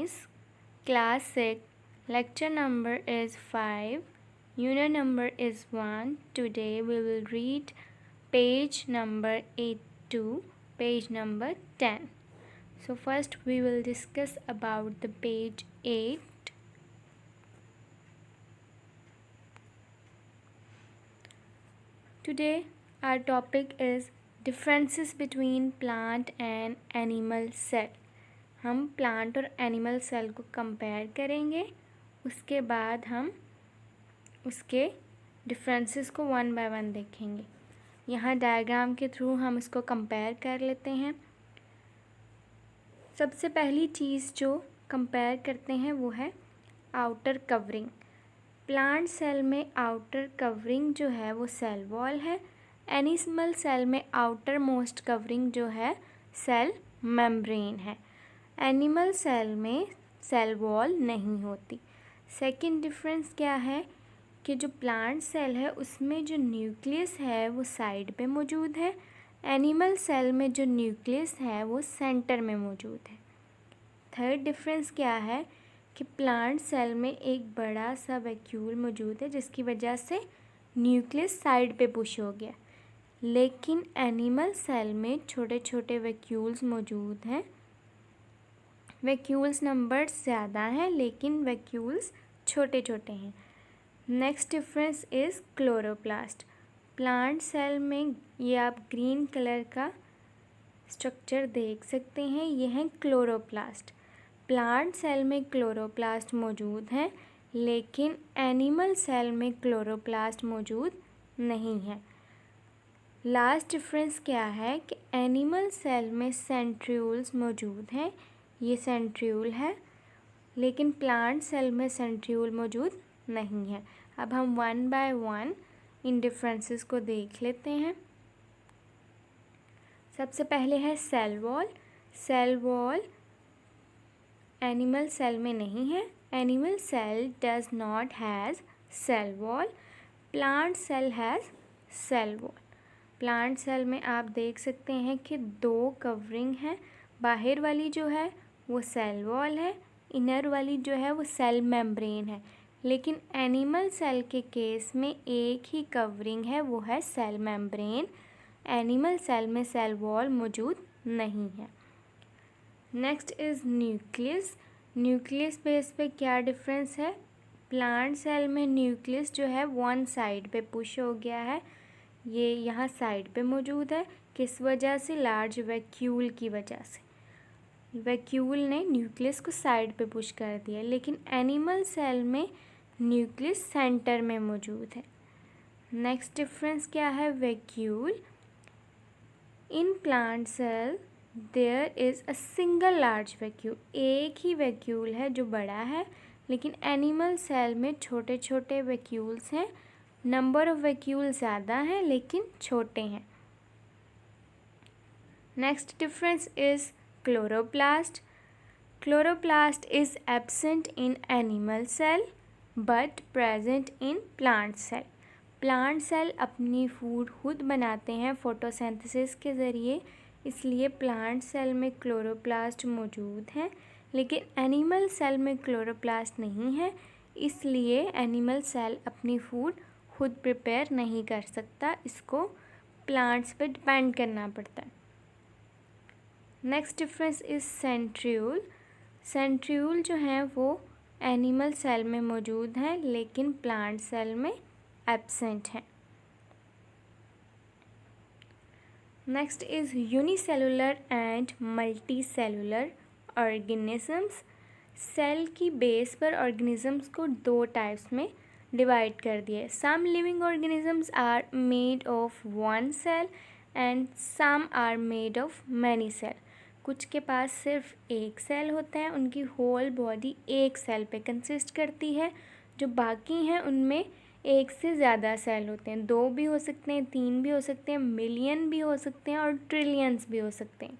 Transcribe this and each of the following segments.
Science, Class 6, lecture number is 5, unit number is 1. Today we will read page number 8 to page number 10. So first we will discuss about the page 8. Today our topic is differences between plant and animal cell. हम plant और animal cell को compare करेंगे, उसके बाद हम उसके differences को one by one देखेंगे। यहाँ डायग्राम के थ्रू हम इसको कंपेयर कर लेते हैं। सबसे पहली चीज़ जो कंपेयर करते हैं वो है आउटर कवरिंग। प्लांट सेल में आउटर कवरिंग जो है वो सेल वॉल है। एनिमल सेल में आउटर मोस्ट कवरिंग जो है सेल मेम्ब्रेन है। एनिमल सेल में सेल वॉल नहीं होती। सेकंड डिफरेंस क्या है कि जो प्लांट सेल है उसमें जो न्यूक्लियस है वो साइड पे मौजूद है। एनिमल सेल में जो न्यूक्लियस है वो सेंटर में मौजूद है। थर्ड डिफरेंस क्या है कि प्लांट सेल में एक बड़ा सा वैक्यूल मौजूद है जिसकी वजह से न्यूक्लियस साइड पे पुश हो गया, लेकिन एनिमल सेल में छोटे छोटे वैक्यूल्स मौजूद हैं। वैक्यूल्स नंबर ज़्यादा हैं लेकिन वैक्यूल्स छोटे छोटे हैं। Next difference is chloroplast. Plant cell में ये आप ग्रीन कलर का स्ट्रक्चर देख सकते हैं, ये है क्लोरोप्लास्ट। प्लांट सेल में क्लोरोप्लास्ट मौजूद है लेकिन एनिमल सेल में क्लोरोप्लास्ट मौजूद नहीं है। लास्ट डिफरेंस क्या है कि एनिमल सेल में सेंट्रियोल्स मौजूद हैं, ये सेंट्रियोल है, लेकिन प्लांट सेल में सेंट्रियोल मौजूद नहीं है। अब हम वन बाय वन इन डिफरेंसेस को देख लेते हैं। सबसे पहले है cell wall. Cell wall animal cell में नहीं है। Animal cell does not has cell wall. Plant cell has cell wall. Plant cell में आप देख सकते हैं कि दो कवरिंग है। बाहर वाली जो है वो सेल वॉल है, इनर वाली जो है वो सेल मेम्ब्रेन है। लेकिन एनिमल सेल के केस में एक ही कवरिंग है, वो है सेल मेम्ब्रेन। एनिमल सेल में सेल वॉल मौजूद नहीं है। Next is nucleus. Nucleus base पे क्या डिफरेंस है? प्लांट सेल में न्यूक्लियस जो है वन साइड पे पुश हो गया है, ये यहाँ साइड पे मौजूद है। किस वजह से? लार्ज वैक्यूल की वजह से। वैक्यूल ने न्यूक्लियस को साइड पे पुश कर दिया, लेकिन एनिमल सेल में न्यूक्लियस सेंटर में मौजूद है। नेक्स्ट डिफरेंस क्या है? Vacuole. In plant cell there is a single large vacuole. एक ही वैक्यूल है जो बड़ा है, लेकिन एनिमल सेल में छोटे छोटे वैक्यूल्स हैं। नंबर ऑफ वैक्यूल ज़्यादा हैं लेकिन छोटे हैं। Next difference is chloroplast. Chloroplast is absent in animal cell but present in plant cell. Plant cell अपनी फूड खुद बनाते हैं फोटोसिंथेसिस के ज़रिए, इसलिए प्लांट सेल में क्लोरोप्लास्ट मौजूद है, लेकिन एनिमल सेल में क्लोरोप्लास्ट नहीं है, इसलिए एनिमल सेल अपनी फूड खुद प्रिपेयर नहीं कर सकता, इसको प्लांट्स पे डिपेंड करना पड़ता है। Next difference is centriole. Centriole जो हैं वो एनिमल सेल में मौजूद हैं लेकिन प्लांट सेल में एब्सेंट हैं। Next is unicellular and multicellular organisms. Cell की बेस पर ऑर्गेनिजम्स को दो टाइप्स में डिवाइड कर दिया है। Some living organisms are made of one cell and some are made of many cell. कुछ के पास सिर्फ एक सेल होता है, उनकी होल बॉडी एक सेल पे कंसिस्ट करती है। जो बाकी हैं उनमें एक से ज़्यादा सेल होते हैं, दो भी हो सकते हैं, तीन भी हो सकते हैं, मिलियन भी हो सकते हैं और ट्रिलियंस भी हो सकते हैं।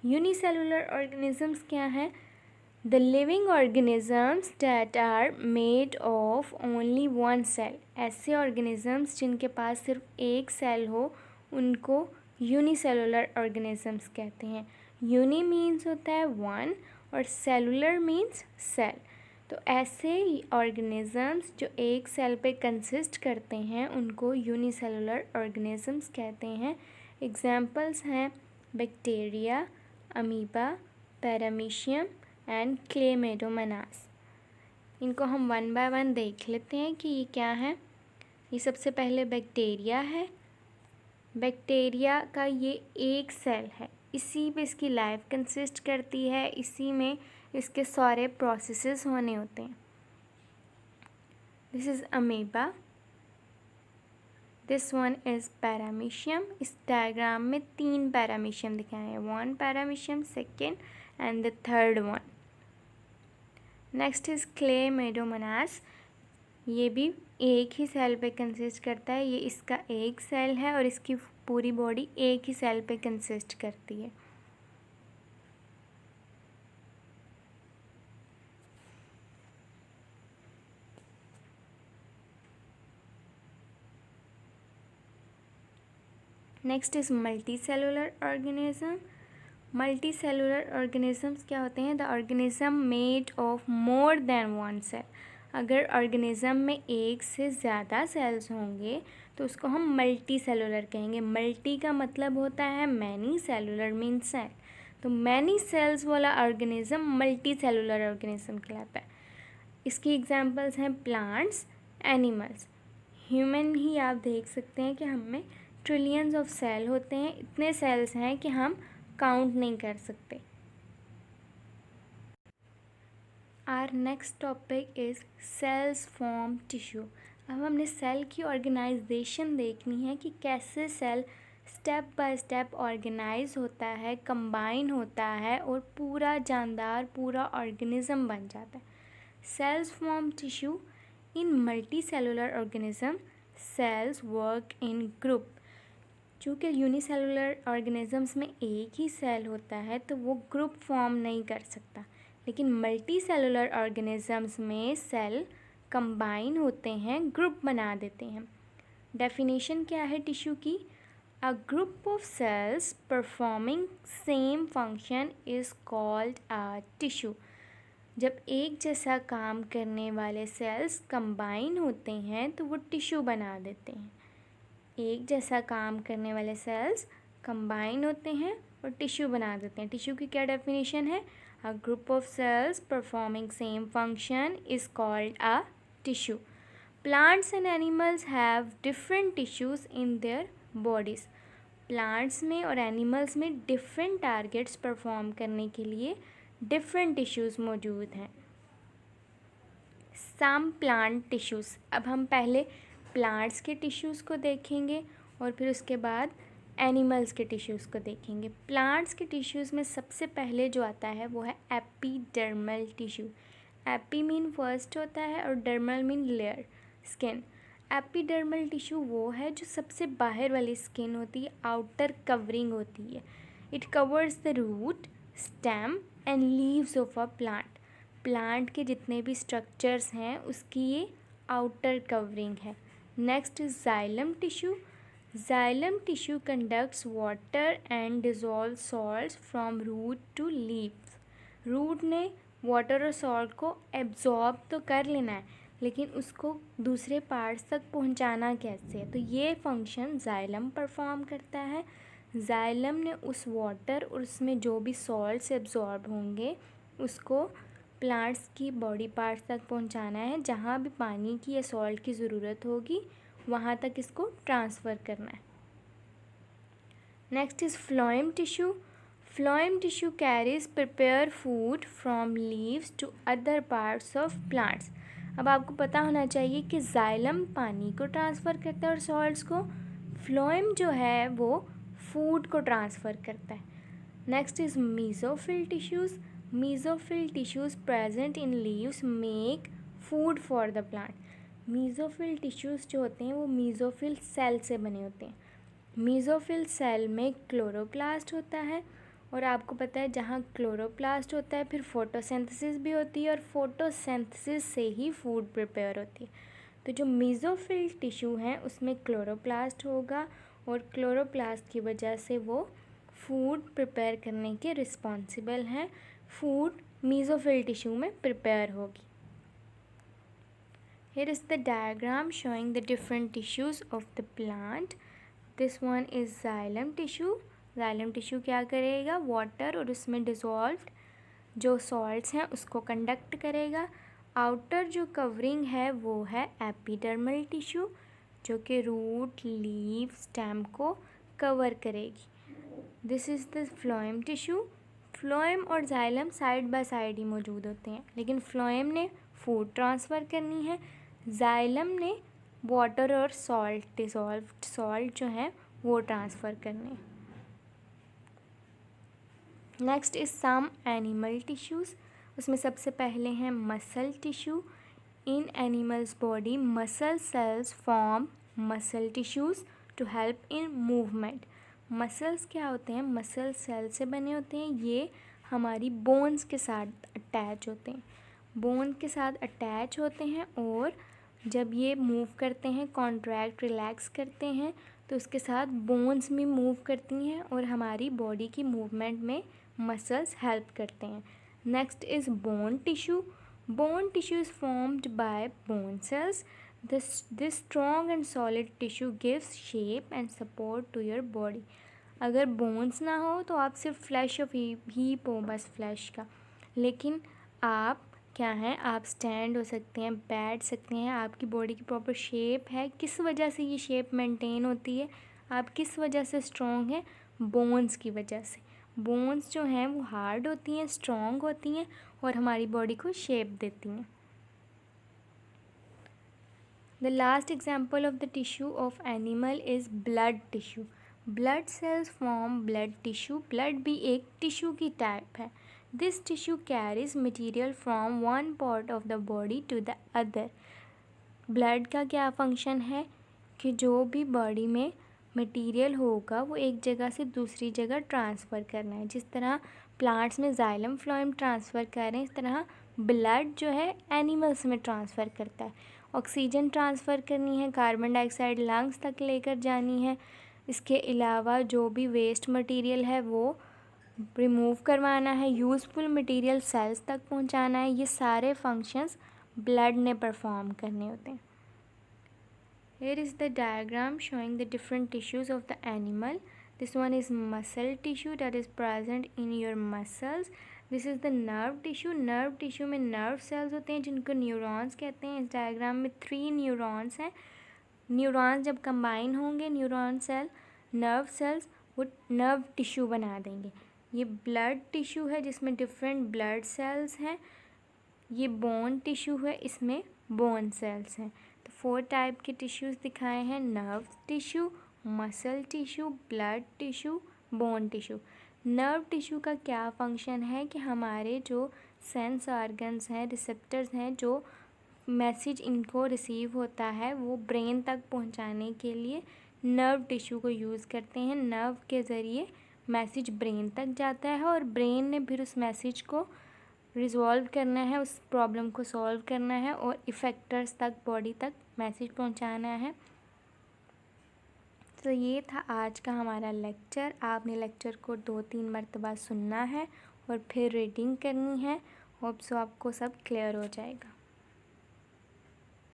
यूनिसेलुलर ऑर्गेनिजम्स क्या हैं? The living organisms that are made of only one cell. ऐसे ऑर्गेनिजम्स जिनके पास सिर्फ एक सेल हो उनको यूनिसेलुलर ऑर्गेनिजम्स कहते हैं। यूनि मीन्स होता है वन और सेलुलर मीन्स सेल। तो ऐसे ऑर्गेनिजम्स जो एक सेल पे कंसिस्ट करते हैं उनको यूनिसेलुलर ऑर्गेनिजम्स कहते हैं। एग्जाम्पल्स हैं bacteria, amoeba, paramecium and Chlamydomonas. इनको हम वन बाय वन देख लेते हैं कि ये क्या है। ये सबसे पहले बैक्टीरिया है। बैक्टीरिया का ये एक सेल है, इसी पे इसकी लाइफ कंसिस्ट करती है, इसी में इसके सारे प्रोसेसेस होने होते हैं। This is amoeba, this one is paramecium. इस डायग्राम में 3 पैरामीशियम दिखाए हैं, 1 paramecium, second and the third one. Next is chlamydomonas. ये भी एक ही सेल पे कंसिस्ट करता है, ये इसका एक सेल है और इसकी पूरी बॉडी एक ही सेल पे कंसिस्ट करती है। Next is multicellular organism. Multicellular organisms क्या होते हैं? The organism made of more than one cell. अगर ऑर्गेनिज्म में एक से ज़्यादा सेल्स होंगे तो उसको हम मल्टी सेलुलर कहेंगे। मल्टी का मतलब होता है मैनी, सेलुलर मीन सेल। तो मैनी सेल्स वाला ऑर्गेनिज्म मल्टी सेलुलर ऑर्गेनिज्म कहलाता है। इसकी एग्जांपल्स हैं प्लांट्स, एनिमल्स। ह्यूमन ही आप देख सकते हैं कि हमें ट्रिलियंस ऑफ सेल होते हैं, इतने सेल्स हैं कि हम काउंट नहीं कर सकते। Our next topic is cells form tissue. अब हमने सेल की ऑर्गेनाइजेशन देखनी है कि कैसे cell step by step organise होता है, कंबाइन होता है और पूरा जानदार पूरा ऑर्गेनिज्म बन जाता है। Cells form tissue in multicellular organism. Cells work in group. चूँकि यूनिसेलुलर ऑर्गेनिजम्स में एक ही सेल होता है तो वो ग्रुप फॉर्म नहीं कर सकता, लेकिन मल्टी सेलुलर ऑर्गेनिजम्स में सेल कंबाइन होते हैं, ग्रुप बना देते हैं। डेफिनेशन क्या है टिश्यू की? A group of cells performing same function is called a tissue. जब एक जैसा काम करने वाले सेल्स कंबाइन होते हैं तो वो टिश्यू बना देते हैं। एक जैसा काम करने वाले सेल्स कंबाइन होते हैं और टिश्यू बना देते हैं। टिश्यू की क्या डेफिनेशन है? A group of cells performing same function is called a tissue. Plants and animals have different tissues in their bodies. Plants में और एनिमल्स में डिफरेंट टारगेट्स परफॉर्म करने के लिए डिफरेंट टिश्यूज़ मौजूद हैं। Some plant tissues. अब हम पहले प्लांट्स के टिश्यूज़ को देखेंगे और फिर उसके बाद एनिमल्स के टिश्यूज़ को देखेंगे। प्लांट्स के टिश्यूज़ में सबसे पहले जो आता है वो है epidermal tissue. AP mean first होता है और dermal mean layer, skin. Epidermal tissue वो है जो सबसे बाहर वाली स्किन होती है, आउटर कवरिंग होती है। It covers the root, stem and leaves of a plant. Plant के जितने भी स्ट्रक्चर्स हैं उसकी ये आउटर कवरिंग है। Next is xylem tissue. Xylem tissue conducts water and dissolve salts from root to leaves. Root ने वाटर और salt को एब्जॉर्ब तो कर लेना है, लेकिन उसको दूसरे पार्ट्स तक पहुंचाना कैसे है, तो ये फंक्शन जाइलम परफॉर्म करता है। जाइलम ने उस वाटर और उसमें जो भी सॉल्ट्स एब्जॉर्ब होंगे उसको प्लांट्स की बॉडी पार्ट्स तक पहुंचाना है। जहाँ भी पानी की या सॉल्ट की ज़रूरत होगी वहाँ तक इसको ट्रांसफ़र करना है। Next is phloem tissue. Phloem tissue carries prepare food from leaves to other parts of plants. अब आपको पता होना चाहिए कि जाइलम पानी को ट्रांसफ़र करता है और सॉल्ट्स को। फ्लोएम जो है वो फूड को ट्रांसफ़र करता है। Next is mesophyll tissues. Mesophyll tissues present in leaves make food for the plant. Mesophyll tissues जो होते हैं वो मीज़ोफिल सेल से बने होते हैं। मीज़ोफिल सेल में क्लोरोप्लास्ट होता है और आपको पता है जहाँ क्लोरोप्लास्ट होता है फिर फोटोसिंथेसिस भी होती है और फोटोसिंथेसिस से ही फूड प्रिपेयर होती है। तो जो मीज़ोफिल टिश्यू हैं उसमें क्लोरोप्लास्ट होगा और क्लोरोप्लास्ट की वजह से वो फूड प्रिपेयर करने के रिस्पॉन्सिबल हैं, फूड मीज़ोफिल टिश्यू में प्रिपेयर होगी। Here is the diagram showing the different tissues of the plant. This one is xylem tissue. Xylem tissue क्या करेगा, वाटर और उसमें डिसॉल्व्ड जो सॉल्ट्स हैं उसको कंडक्ट करेगा। आउटर जो कवरिंग है वो है एपिडर्मल टिश्यू जो कि रूट, लीव, स्टेम को कवर करेगी। This is the phloem tissue. Phloem और जाइलम साइड बाय साइड ही मौजूद होते हैं, लेकिन फ्लोएम ने फूड ट्रांसफ़र करनी है, जाइलम ने वाटर और सॉल्ट, डिसॉल्व्ड सॉल्ट जो है वो ट्रांसफ़र करने। Next is some animal tissues. उसमें सबसे पहले हैं muscle tissue. In animals body muscle cells form muscle tissues to help in movement. Muscles क्या होते हैं, मसल सेल से बने होते हैं, ये हमारी बोन्स के साथ अटैच होते हैं, बोन के साथ अटैच होते हैं और जब ये मूव करते हैं, कॉन्ट्रैक्ट रिलैक्स करते हैं तो उसके साथ बोन्स भी मूव करती हैं और हमारी बॉडी की मूवमेंट में मसल्स हेल्प करते हैं। Next is bone tissue. Bone tissue is formed by bone cells. This strong and solid tissue gives shape and support to your body. अगर बोन्स ना हो तो आप सिर्फ फ्लैश ऑफ हीप हो, बस फ्लैश का, लेकिन आप क्या हैं, आप स्टैंड हो सकते हैं, बैठ सकते हैं, आपकी बॉडी की प्रॉपर शेप है। किस वजह से ये शेप मेंटेन होती है, आप किस वजह से स्ट्रॉन्ग हैं, बोन्स की वजह से। बोन्स जो हैं वो हार्ड होती हैं, स्ट्रॉन्ग होती हैं और हमारी बॉडी को शेप देती हैं। The last example of the tissue of animal is blood tissue. Blood cells form blood tissue. Blood भी एक टिश्यू की टाइप है। This tissue carries material from one part of the body to the other. Blood का क्या function है कि जो भी बॉडी में मटीरियल होगा वो एक जगह से दूसरी जगह ट्रांसफ़र करना है। जिस तरह प्लांट्स में जाइलम फ्लोएम ट्रांसफ़र कर रहे हैं, इस तरह ब्लड जो है एनिमल्स में ट्रांसफ़र करता है। ऑक्सीजन ट्रांसफ़र करनी है, कार्बन डाइऑक्साइड लंग्स तक लेकर जानी है। इसके अलावा जो भी वेस्ट मटेरियल है वो रिमूव करवाना है, यूज़फुल मटेरियल सेल्स तक पहुंचाना है। ये सारे फंक्शंस ब्लड ने परफॉर्म करने होते हैं। Here is the diagram showing the different tissues of the animal. This one is muscle tissue that is present in your muscles. This is the nerve tissue. Nerve tissue में nerve cells होते हैं जिनको neurons कहते हैं। इस diagram में 3 neurons हैं। Neurons जब कंबाइन होंगे, न्यूरॉन सेल, नर्व सेल्स, वो नर्व टिश्यू बना देंगे। ये ब्लड टिश्यू है जिसमें डिफरेंट ब्लड सेल्स हैं। ये बोन टिश्यू है, इसमें बोन सेल्स हैं। तो 4 टाइप के टिश्यूज़ दिखाए हैं, nerve tissue, muscle tissue, blood tissue, bone tissue. Nerve tissue का क्या फंक्शन है कि हमारे जो सेंस ऑर्गन्स हैं, रिसेप्टर्स हैं, जो मैसेज इनको रिसीव होता है वो ब्रेन तक पहुंचाने के लिए नर्व टिश्यू को यूज़ करते हैं। नर्व के ज़रिए मैसेज ब्रेन तक जाता है और ब्रेन ने फिर उस मैसेज को रिजॉल्व करना है, उस प्रॉब्लम को सॉल्व करना है और इफ़ेक्टर्स तक, बॉडी तक मैसेज पहुंचाना है। तो ये था आज का हमारा लेक्चर। आपने लेक्चर को 2-3 मरतबा सुनना है और फिर रीडिंग करनी है। होप सो आपको सब क्लियर हो जाएगा।